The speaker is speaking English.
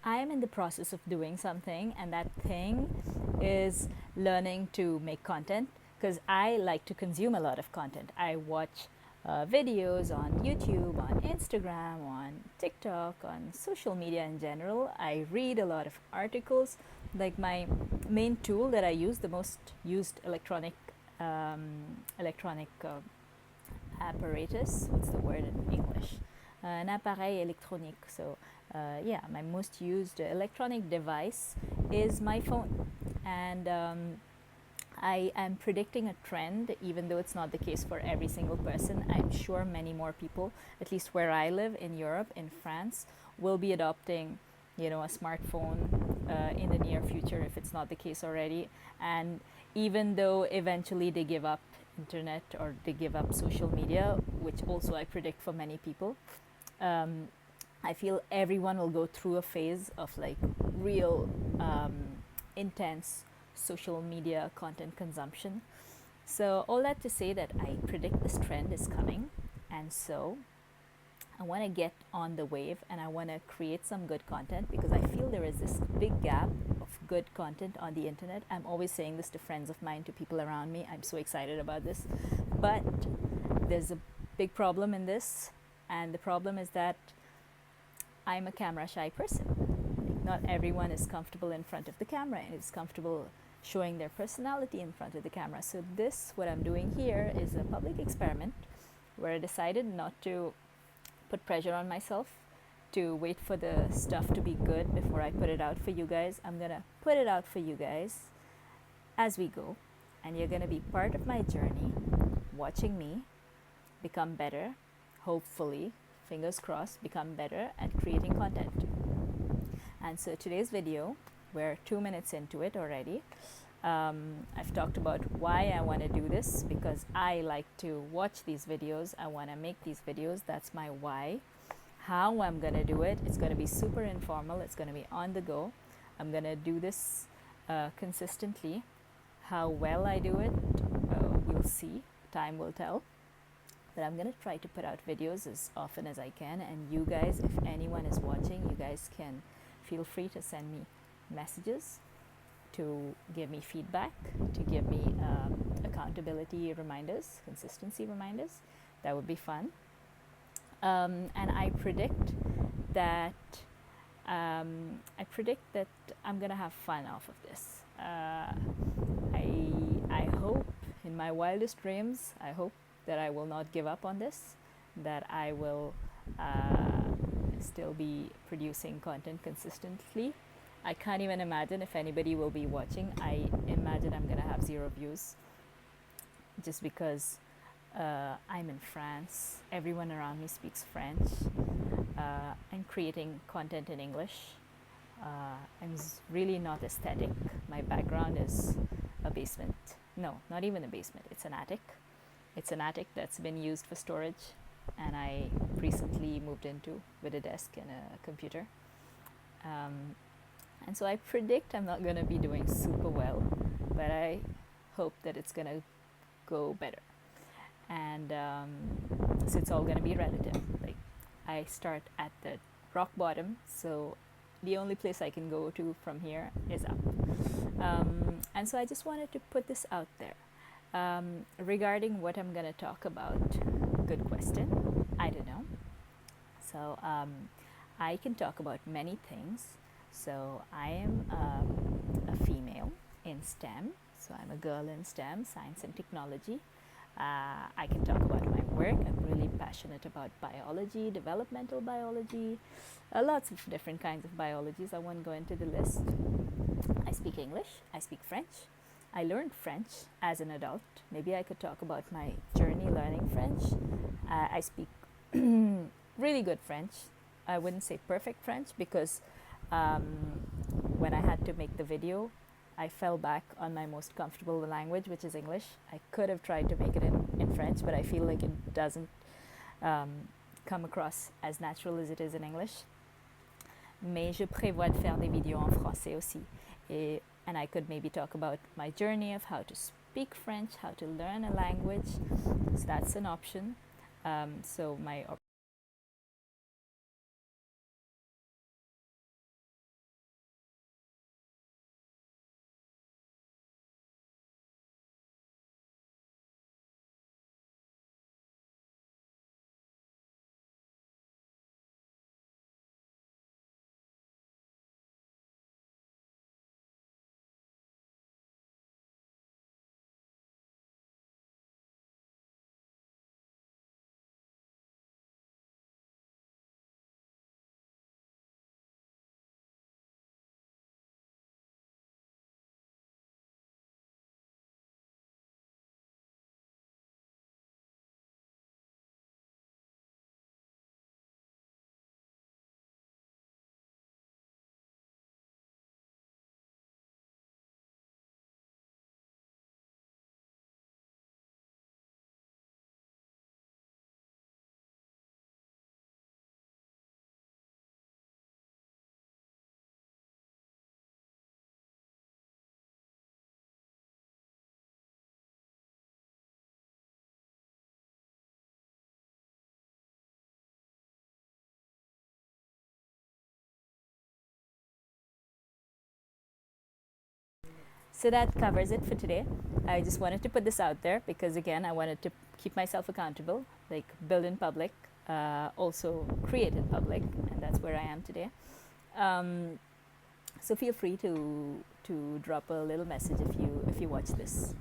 I am in the process of doing something, and that thing is learning to make content, because I like to consume a lot of content. I watch videos on YouTube, on Instagram, on TikTok, on social media in general. I read a lot of articles. Like my main tool that I use, the most used electronic apparatus. What's the word in English? An appareil électronique. So, yeah, my most used electronic device is my phone. And I am predicting a trend, even though it's not the case for every single person. I'm sure many more people, at least where I live in Europe, in France, will be adopting, a smartphone in the near future, if it's not the case already. And even though eventually they give up internet or they give up social media, which also I predict for many people, I feel everyone will go through a phase of like real intense social media content consumption. So all that to say that I predict this trend is coming, and so I want to get on the wave and I want to create some good content, because I feel there is this big gap of good content on the internet. I'm always saying this to friends of mine, to people around me. I'm so excited about this, but there's a big problem in this, and the problem is that I'm a camera shy person. Not everyone is comfortable in front of the camera and is comfortable showing their personality in front of the camera. So this, what I'm doing here, is a public experiment where I decided not to put pressure on myself to wait for the stuff to be good before I put it out for you guys. I'm gonna put it out for you guys as we go, and you're gonna be part of my journey, watching me become better, hopefully, fingers crossed, become better at creating content. And so today's video, we're 2 minutes into it already. I've talked about why I want to do this, because I like to watch these videos. I want to make these videos. That's my why. How I'm going to do it, it's going to be super informal. It's going to be on the go. I'm going to do this consistently. How well I do it, we'll see. Time will tell. But I'm going to try to put out videos as often as I can. And you guys, if anyone is watching, you guys can feel free to send me messages, to give me feedback, to give me accountability reminders, consistency reminders. That would be fun. And I predict that I'm gonna have fun off of this. I hope, in my wildest dreams, I hope that I will not give up on this, that I will still be producing content consistently. I can't even imagine if anybody will be watching. I imagine I'm gonna have 0 views, just because I'm in France. Everyone around me speaks French. I'm creating content in English. I'm really not aesthetic. My background is a basement. No, not even a basement. It's an attic. It's an attic that's been used for storage, and I recently moved into with a desk and a computer. And so I predict I'm not going to be doing super well, but I hope that it's going to go better. And so it's all going to be relative. Like, I start at the rock bottom, so the only place I can go to from here is up. And so I just wanted to put this out there. Regarding what I'm going to talk about, good question. I don't know. So I can talk about many things. So I am a female in STEM. So I'm a girl in STEM, science and technology. I can talk about my work. I'm really passionate about biology, developmental biology, lots of different kinds of biologies. I won't go into the list. I speak English. I speak French. I learned French as an adult. Maybe I could talk about my journey learning French. I speak really good French. I wouldn't say perfect French, because when I had to make the video, I fell back on my most comfortable language, which is English. I could have tried to make it in French, but I feel like it doesn't come across as natural as it is in English. Mais je prévois de faire des vidéos en français aussi. And I could maybe talk about my journey of how to speak French, how to learn a language. So that's an option. So my So that covers it for today. I just wanted to put this out there because, again, I wanted to keep myself accountable, like build in public, also create in public, and that's where I am today. Um, so feel free to drop a little message if you watch this.